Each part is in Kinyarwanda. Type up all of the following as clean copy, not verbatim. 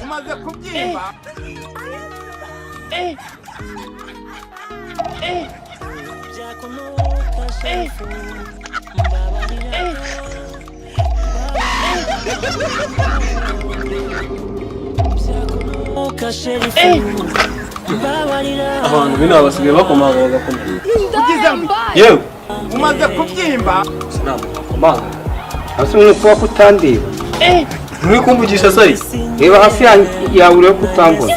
umaze kubyimba abantu bino basigaye bakomanga bagakomanga. Ugize ngo yewe umaze kubyimba sinamukomanga asumwe kuba kutandiba nturi kumvugisha sari reba hafi yawe uri kutambona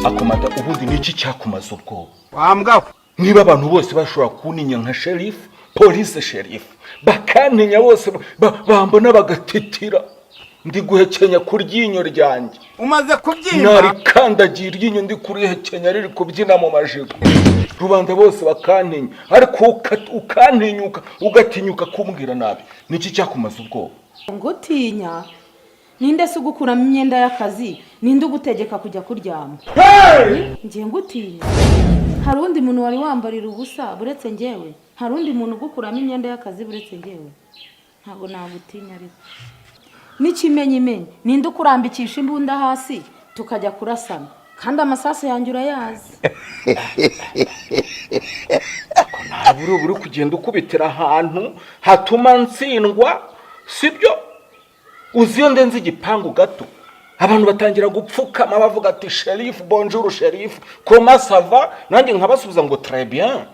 akomata ubundi niki cyakumaza ubwoba wambwaho niba abantu bose bashobora kuninya nka sheriff police sheriff bakantinya bose bambona bagatitira ndi guhekenya ku ryinyo ryanjye umaze kubyimba nari kandagira iryinyo ndi kurihekenya riri kubyina mu majigo rubanda bose bakantinya ariko ukantinyuka ugatinyuka kumbwira nabi niki cyakumaza ubwoba ngutinya ninde se ugukuramo imyenda y'akazi ninde ugutegeka kujya kuryama ngiye ngutinya hari undi muntu wari wambarira ubusa buretse ngewe hari undi muntu ugukuramo imyenda y'akazi buretse ngewe ntabwo nagutinya ariko n'ikimenyimenyi ninde ukurambikisha imbunda hasi tukajya kurasana kandi amasasu yanjye urayazi ntabwo uri kugenda ukubitira ahantu hatuma ntsindwa sibyo uziyo ndenze igipangu gato abantu batangira gupfukama bavuga ati sheriff bonjour sheriff comment ça va nanjye nkabasubiza ngo très bien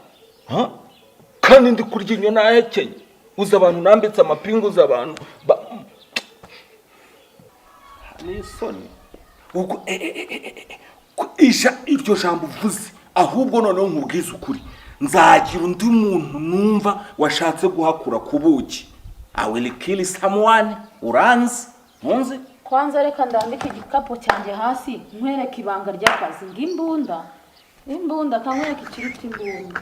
kandi ndi kuryinyo nahekenye uza abantu nambitse amapingu uza abantu nisoni uko isha iryo jambo uvuze ahubwo noneho nkubwiza ukuri nzagira undi muntu numva washatse guhakura kubuki I will kill someone uranzi ntunzi kwanza reka ndandike igikapu cyanjye hasi nkwereke ibanga ry'akazi imbunda kamwereke ikiruta imbunda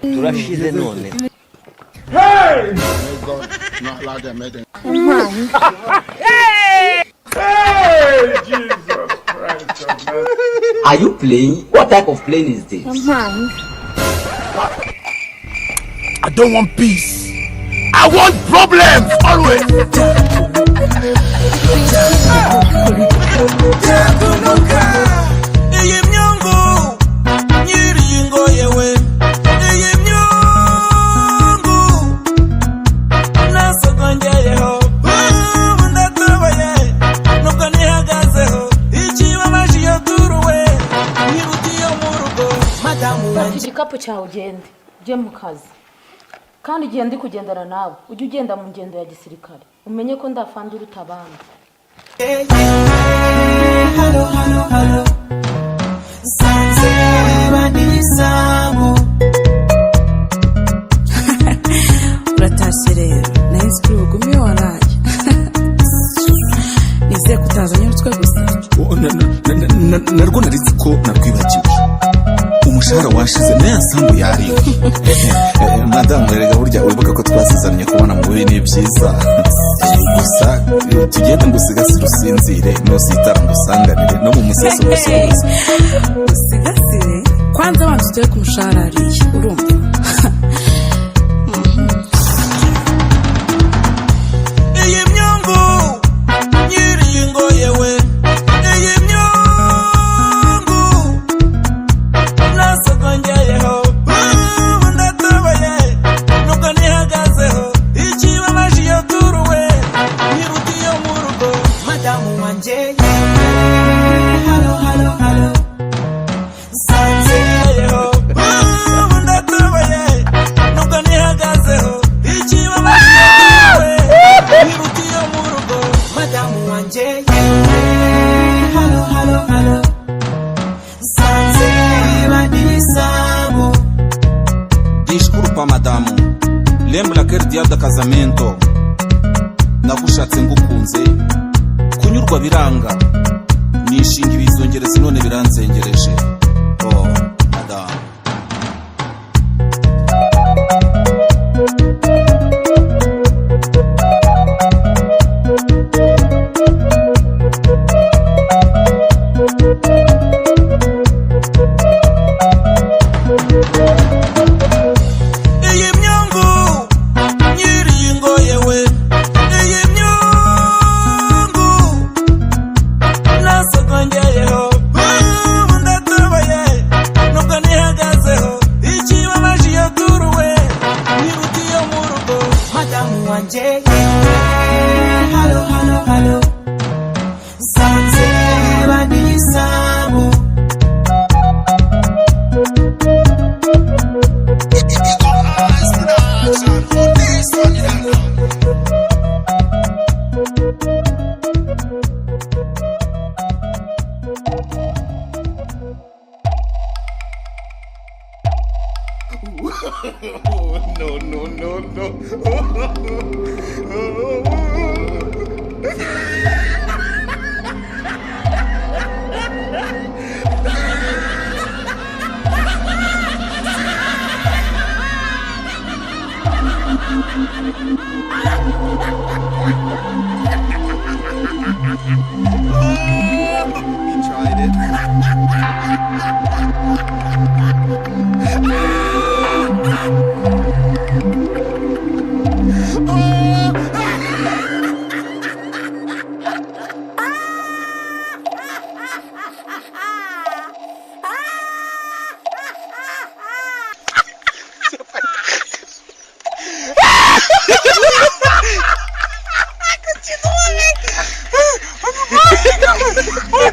turashize none Hey! Hey, Jesus Christ of Nazareth. Are you playing? What type of plane is this? I don't want peace. I want problems always. Byakunuka. Iyi myungu nyiringo yewe. Iyi myungu nasogongeyeho. Ndatabaye nuko nihagazeho. Ikibabaje yo turuwe. Nirutiyo mu rugo. Madamu wanjye igikapu cyawe ugende ujye mu kazi kandi igihe ndi kugendana nawe ujye ugenda mu ngendo ya gisirikare umenye ko ndafanda uruta abandi. Hello hello hello sanze banisamu uratashye rero nahise kuri ugumye waraye nizeye kutazanye utwe gusa narwo naritse ko narwibagiwe umushahara washize nayo sambu yari madamu erega burya wibuka ko twasezeranye kubona mu bibi n'ibyiza gusa tugende ngo usigasire usinzire nusitara ngo usanganire no mu museso gusohoza usigasire kwanza abantu tugiye ku mushahara hariya urumva iyi myungu nyiringo yewe iyi myungu nasogongeyeho ndatabaye nuko nihagazeho ikibabaje iyo turuwe nirutiyo mu rugo madamu wanje halo halo halo sanze yo ndatobaye nuko nihagazeho ikibabaje nirutiyo mu rugo madamu wanje halo halo halo sanze badirisamo. Desculpa madamu, lembra aquele dia do casamento? Nagushatse ngukunze kunyurwa biranga nishinga ibizongereza none biranzengereje. Oh madamu, halo halo halo sanze badirisamo. No, no, no, no. he tried it.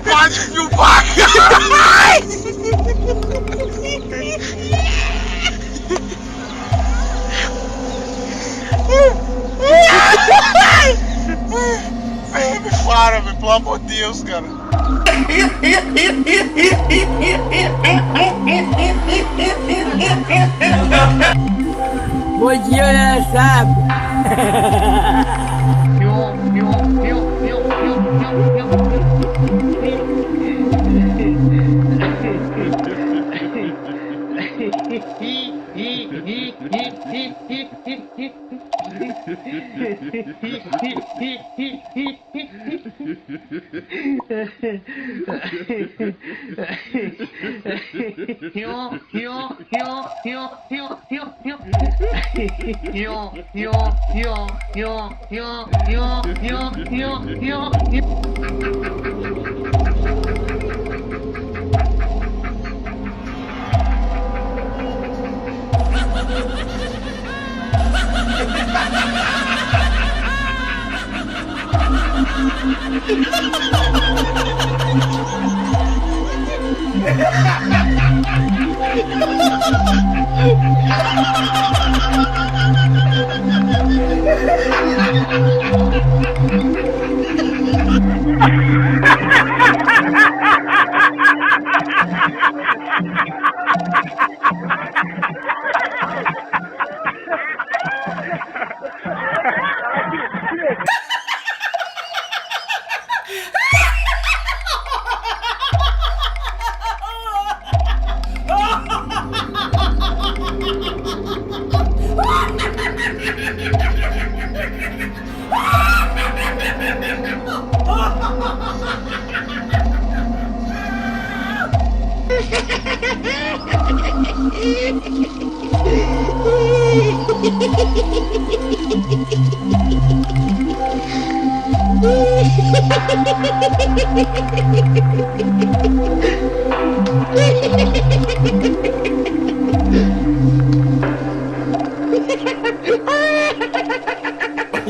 Pode filmar! Me para, pelo amor de Deus, cara. Bom dia, né, sabe?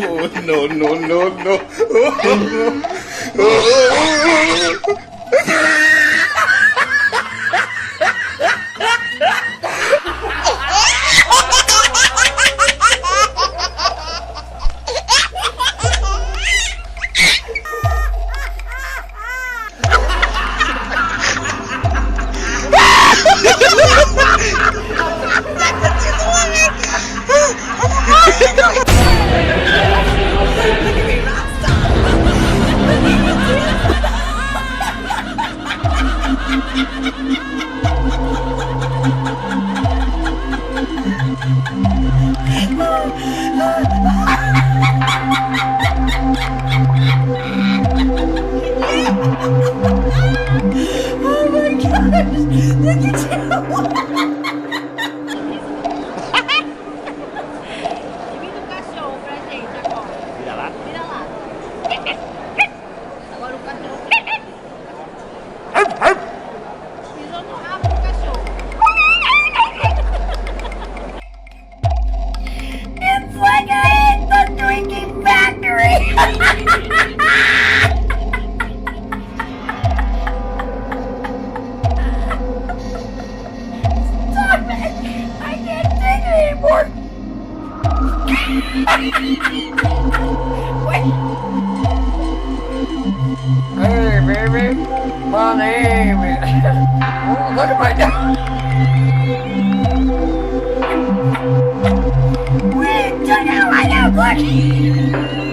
Oh, no, no, no, no. Hey, baby. My name is... Oh, look at my dog. Wait, check out my dog, look.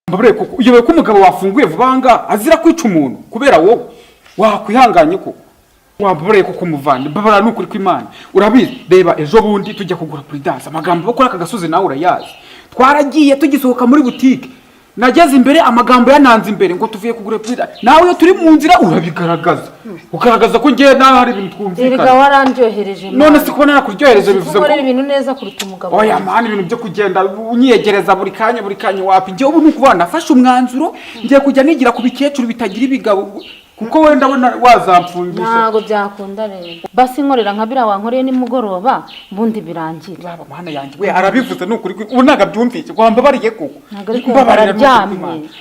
Mbabure kuko uyoboye ko umugabo wafunguye vubanga azira kwica umuntu kubera wowe wakwihanganye ko wambabure kuko muvande mbabara nukuri kw'Imana urabizi reba ejo bundi tujya kugura prudence amagambo bakora akagasozi nawe urayazi twaragiye tugisohoka muri boutique nageze imbere amagambo yananze imbere ngo tuvuye kugura prudence nawe yo turi mu nzira urabigaragaza ugaragaza ko ngiye nawe hari ibintu twumvikana erega warandyohereje none si kubona nakuryohereza bivuze ko ari ibintu neza kuruta umugabo oya mani ibintu byo kugenda unyegereza buri kanya wapi ngiye ubu nukubona nafashe umwanzuro ngiye kujya nigira ku bikecuru bitagira ibigabo kuko wenda wazamfungisha. Ntago byakunda rero. Basi nkorera nka bira wankoreye nimugoroba mbundi birangira. Baba mwana yanjye we arabivuze n'ukuri ubu naga byumvise kwamba bariye koko.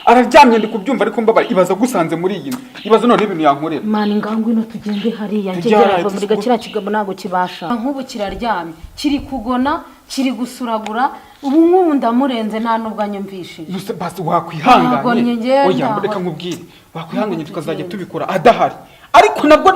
Araryamye ndi kubyumva ariko mbabara ibaza gusanze muri iyi nzu. Ibaza none ibintu yankorera. Mani ngangu ino tugende hariya ngegera muri gakira kigabo nago kibasha. Nkubu kiraryamye kiri kugona kiri gusuragura ubu nk'ubu ndamurenze nta nubwo anyumvishije. Basi wakwihanganye. Oya reka nkubwire. Wakwihanganye tukazajya tubikora adahari. Ariko nabwo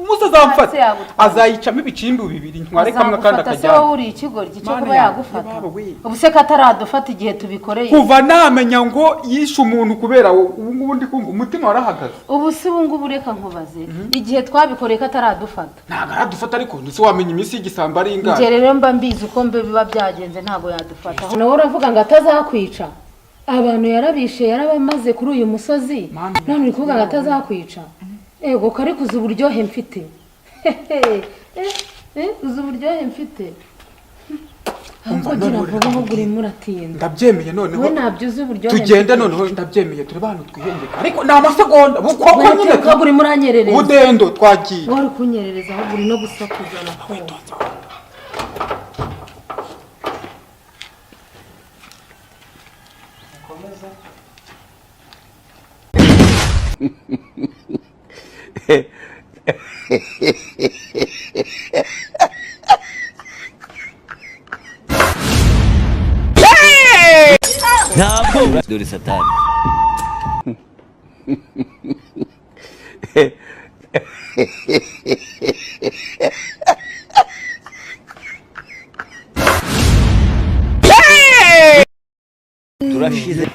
musazamfata azayicamo ibicimbi bibiri ntware kamwe kandi akajya. Azafata uri ikigoryi cyo kuba yagufata. Ubu se kataradufata igihe tubikoreye. Kuva namenya ngo yishe umuntu kubera ubu ngubu ndi kumva umutima warahagaze. Ubu si ubu ngubu reka nkubaze igihe twabikoreye kataradufata. Ntago aradufata ariko ndetse wamenya imisi y'igisamba ari ingana. Nje rero mba mbizi uko mbe biba byagenze ntago yadufata. Nawe uravuga ngo atazakwica. Abantu yarabishe yarabamaze kuri uyu musozi. None uri kuvuga ngo atazakwica. Ego kare kuza uburyohe mfite. Uza uburyohe mfite. Ahubwo gira vuba aho guri muratinda. Ndabyemeye noneho. We nabyuze uburyohe. Tugenda noneho ndabyemeye turi bantu twihengeka. Ariko na amasegonda buko nyine ko guri muranyerereza. Budendo twagiye. Wari kunyerereza aho guri no gusakuza nako. Ntabwo dore satani. Turashize.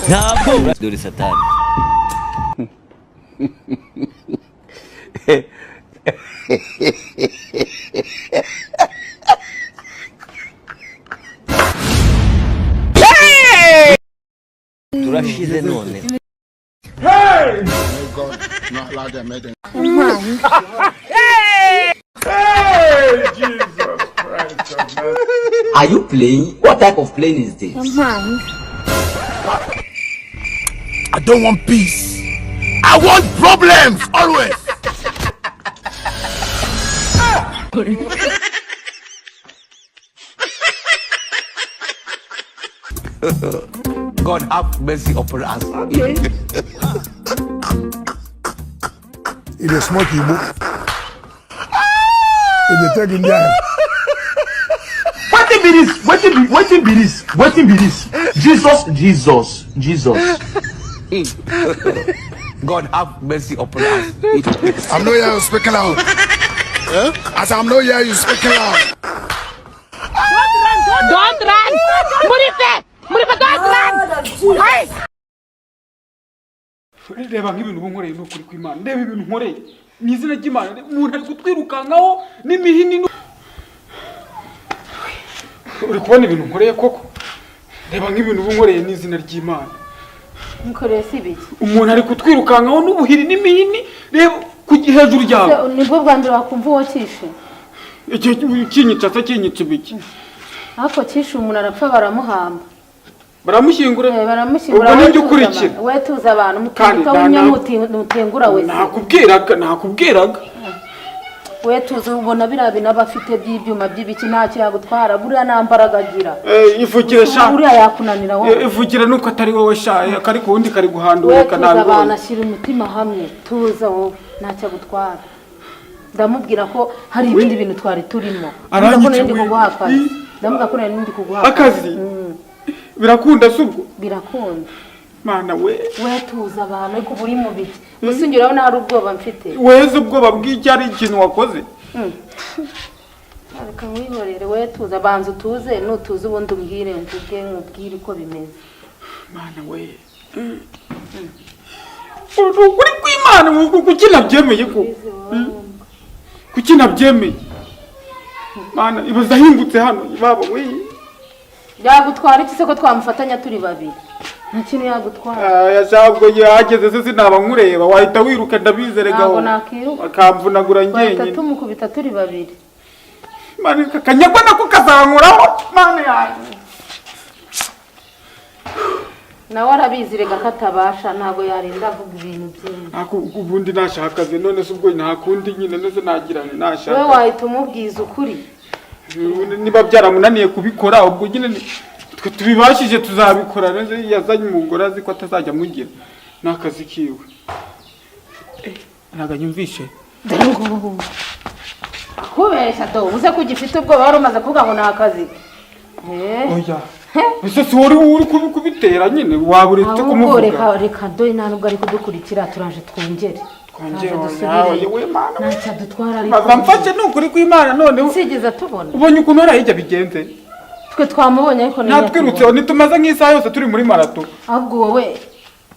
Ntabwo dore satani. Turashize none. Hey! Oh God, not allow them, mate. Hey, Jesus Christ. Are you playing? What type of playing is this? I don't want peace. I want problems always. God have mercy upon us. Okay. It is smoky book. It is taking down. What be this? What be this? Jesus. God have mercy upon us. I'm not here speaking loud. As I'm not here, you speaking loud. Don't run! Murife, don't run! Hey! Reba nk'ibintu bunkoreye no kuri kw'Imana. Ndeba ibintu nkoreye. Ni izina ry'Imana. Umuntu ari kutwirukankaho n'imihini. Uri kubona ibintu nkoreye koko? Reba nk'ibintu bunkoreye ni izina ry'Imana. Nkoreye sibiki. Umuntu ari kutwirukankaho n'ubuhiri n'imihini. Reba ku hejuru ryawe. Nibwo bwa mbere wakumva uwo kishe. Kinyica biki. Ako kishe umuntu arapfa baramuhamba. Baramushyingura. Baramushyingura. Ubwo nibyo ukurikira. We tuza abantu mutuka w'inyamuti nutengura wese. Nakubwiraga. We tuza ubona birabi nabafite by'ibyuma by'ibiki ntacyo yagutwara buriya nambaraga agira. Ivugire sha. Buriya yakunanira wowe. Ivugire nuko atari wowe sha kari kundi kari guhandurika nabi. We tuza abantu ashyira umutima hamwe tuza wowe ntacyo agutwara. Ndamubwira ko hari ibindi bintu twari turimo. Ndakubona ndi kuguha akazi. Ndamubwira ko ndi kuguha akazi. Birakunda subwo. Birakunda. mana we tuza abantu ariko buri mu biti musingiraho nari ubwoba mfite weze ubwoba bw'iki ari ikintu wakoze ariko wihorere tuza banza tuze nutuze ubundi umbwire mvuge nkubwire uko bimeze mana we uri kw'Imana kuki nabyemeye ko kuki nabyemeye mana ibaza hingutse hano baba we yagutwara iki se ko twamufatanya turi babiri nta kintu yagutwara yashabwo yageze se sinaba nkureba wahita wiruka ndabizerega akamvunagura ngenye wahita tumukubita turi babiri mana kanyagwa nako kazankuraho mana yanjye nawe arabizi rega katabasha ntago yarinda avuga ibintu byinshi ubundi nashakaze none se ubwo ntakundi nyine neze nagirane nashaka we wahita umubwiza ukuri niba byaramunaniye kubikora ubwo nyine twe tubibashije tuzabikora neze yazanye umugore azi ko atazajya mugira n'akazi kiwe ntago nyumvishe kubeshya do uze ko ugifite ubwoba wari umaze kuvuga ngo ni akazi oya ese si uri kubitera nyine waba uretse kumuvuga reka do nta nubwo ari kudukurikira turaje twongere we mana ntacyo dutwara ariko bamfashe n'ukuri kw'Imana none usigeze tubona ubonye ukuntu arahijya bigenze twe twamubonye ariko natwirutse nitumaze nk'isaha yose turi muri marato ahubwo wowe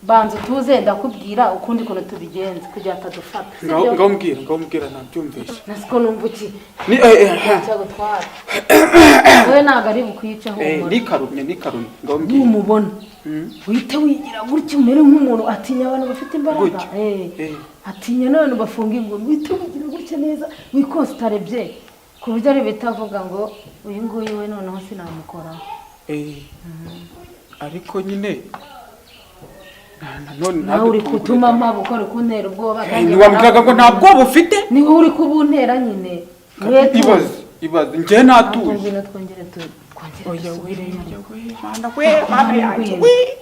banza tuze ndakubwira ukundi kuntu tubigenze kugira atadufata ngambwira nabyumvishe nasiko numva iki ni cyagutwara wowe ntago ari bukwica aho nikarumye ngambwira umubona wite wigira gutyo umere nk'umuntu atinya abantu bafite imbaraga atinya n'abantu bafunga ingumi wite wigira gutyo neza wikostare bye ku buryo ari bitavuga ngo uyu nguyu we noneho sinamukoraho ariko nyine nawe uri kutuma mpaba ukora kuntera ubwoba ntiwambwiraga ngo nta bwoba ufite niwe uri kubuntera nyine ibaze njye natuye twongere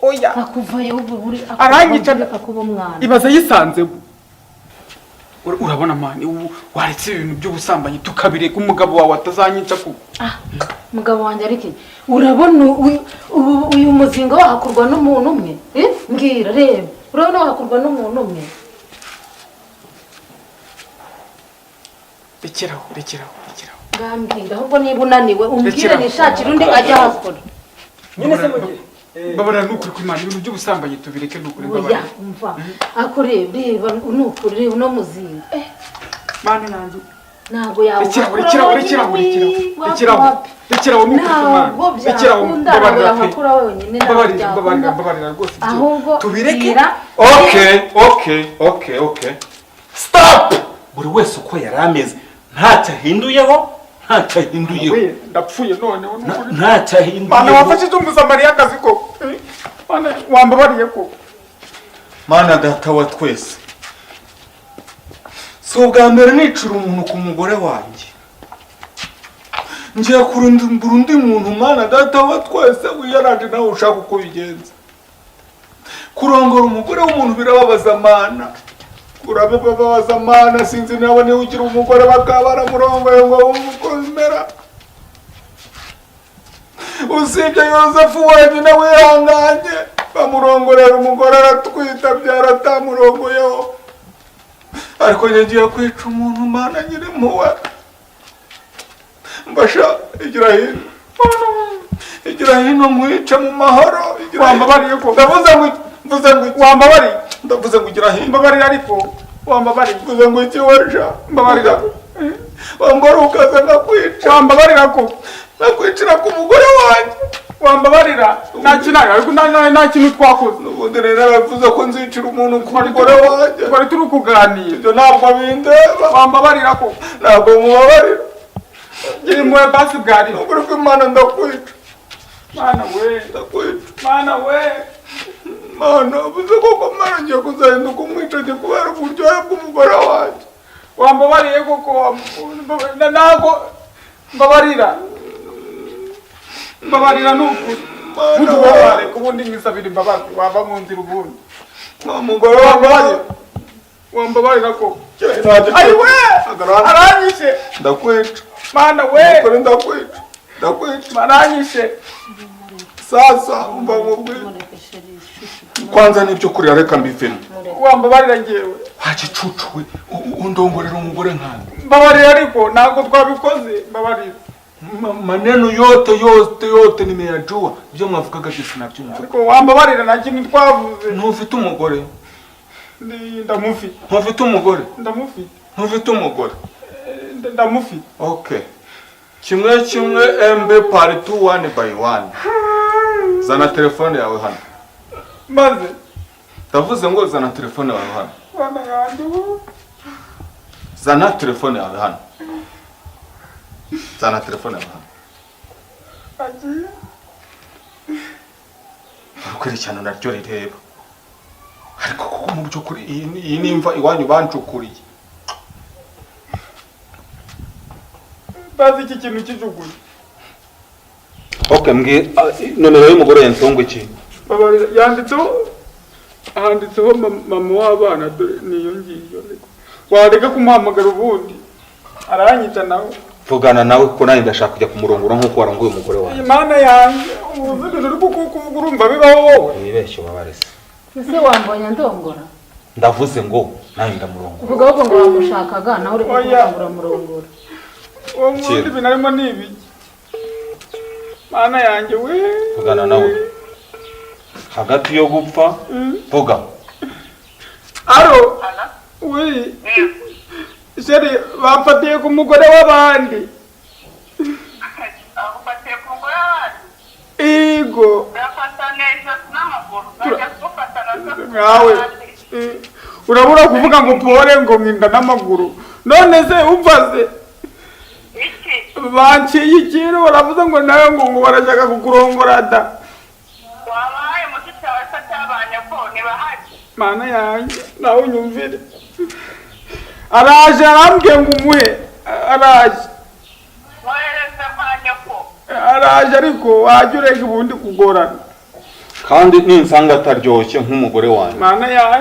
oya akuvayo uri aranyica kuba umwana ibaze yisanze urabona mani waretse ibintu by'ubusambanyi tukabireka umugabo wawe atazanyica ku mugabo wanjye ariko urabona uyu muzinga wahakurwa n'umuntu umwe mbwira reba urabona wahakurwa n'umuntu umwe rekeraho ngambwira ahubwo niba unaniwe umbwire nishakire undi ajya ahakora nyine se mugire babara n'ukuri kw'Imana ibintu by'ubusambanyi tubireke n'ukuri babara umva ako reba n'ukuri uno muzinga mani nanjye ntago yawe rekeraho mbabarira rwose ahubwo tubireke okay stop buri wese uko yari ameze ntacyo ahinduyeho ndapfuye none ntacyo ahinduyeho mana wafashije umusamariya akazi ko mana wambabariye ko mana data wa twese si ubwa mbere nicura umuntu ku mugore wanjye ngiye kurundura undi muntu mana data wa twese wiyaraje nawe ushaka uko bigenza kurongora umugore w'umuntu birababaza mana urabibabaza mana sinzi nawe niba ugira umugore bakaba baramurongoye ngo wumve uko bimera usibye Yozefu wenyine wihanganye bamurongorera umugore aratwita byaratamurongoyeho ariko ngiye kwica umuntu mana nyiri impuhwe mbasha igira hino mwice mu mahoro wambabariye ko ndavuze ngo igira hino mbabarira ariko wambabariye mvuze ngo ikiwesha mbabarira wambara ukaza nkakwica wambabarira ko nakwicira ku mugore wanjye wambabarira nta kintu twakoze ubundi rero aravuze ko nzicira umuntu ku mugore wanjye twari turi kuganira ibyo ntabwo bindeba wambabarira ko ntabwo mubabarira gira impuhwe basi bwari ukuri kw'Imana ndakwica mana we uvuze koko Mana ngiye kuzahinduka umwicanyi kubera uburyohe bw'umugore wanjye wambabariye koko ntabwo mbabarira n'ukuri ntubabare ubundi nkisabira imbabazi wava mu nzira ubundi umugore wambabarira ko ayiwe aranyishe ndakwica mana we ndakwica aranyishe sasa umva mubwire kwanza nibyo kurira reka mbivemo. Wambabarira ngewe. Hagicucu we undongorera umugore nkande. Mbabarira ariko ntabwo twabikoze, mbabarira. Maneno yote nimeyajua. Ibyo mwavugaga byose nabyumva. Ariko wambabarira nta kintu twavuze. Ntufite umugore. Ndamufite. Ntufite umugore. Ndamufite. Ntufite umugore. Ndamufite. Okay. Kimwe MB part 2 1 by 1. Zana telefone yawe hano. Maze. Ndavuze ngo zana telefone yawe hano. Bana yanjye. Zana telefone yawe hano. Zana telefone yawe hano. Agiye. Urukwiriye cyane naryo rireba. Ariko kuko mu byukuri iyi nimva iwanyu bancukuriye. Bazi iki kintu kijuguye. Okay, mbwi nomero y'umugore yansongo iki? Babarira handitseho mama w'abana dore niyo ngiyo. Wareka kumuhamagara ubundi. Aranyita nawe. Vugana nawe ko nawe ndashaka kujya kumurongora nkuko waranguye umugore wawe. Imana yanjye uvuze uri kuvuga urumva bibaho wowe. Nibeshye wabarese. Ese wambonye ndongora? Ndavuze ngo nawe ndamurongora. Uvuga ko ngo wamushakaga nawe uri kuvuga murongora. Uwo mundi binarimo nibi. Mana yanjye we. Vugana nawe. Hagati yo gupfa vuga. Aro. We. Seri bafatiye ku mugore w'abandi. Bafatiye ku mugore w'abandi. Igo. Bafatana ijosi n'amaguru. Bajya gufatana nawe. Urabura kuvuga ngo pore ngo nginda n'amaguru. None se umvaze. Banciye ikintu baravuze ngo nawe ngo barashaka kukurongora da. Wabaye muti cyawe se cyabanye ko nibahaje. Mana yanjye nawe unyumvire. Araje arambwiye ngo umuhe. Araje. Wohereze kwanye ko. Araje ariko wajya urega ubundi kugorana. Kandi ninsanga ataryoshye nk'umugore wanjye. Mana yanjye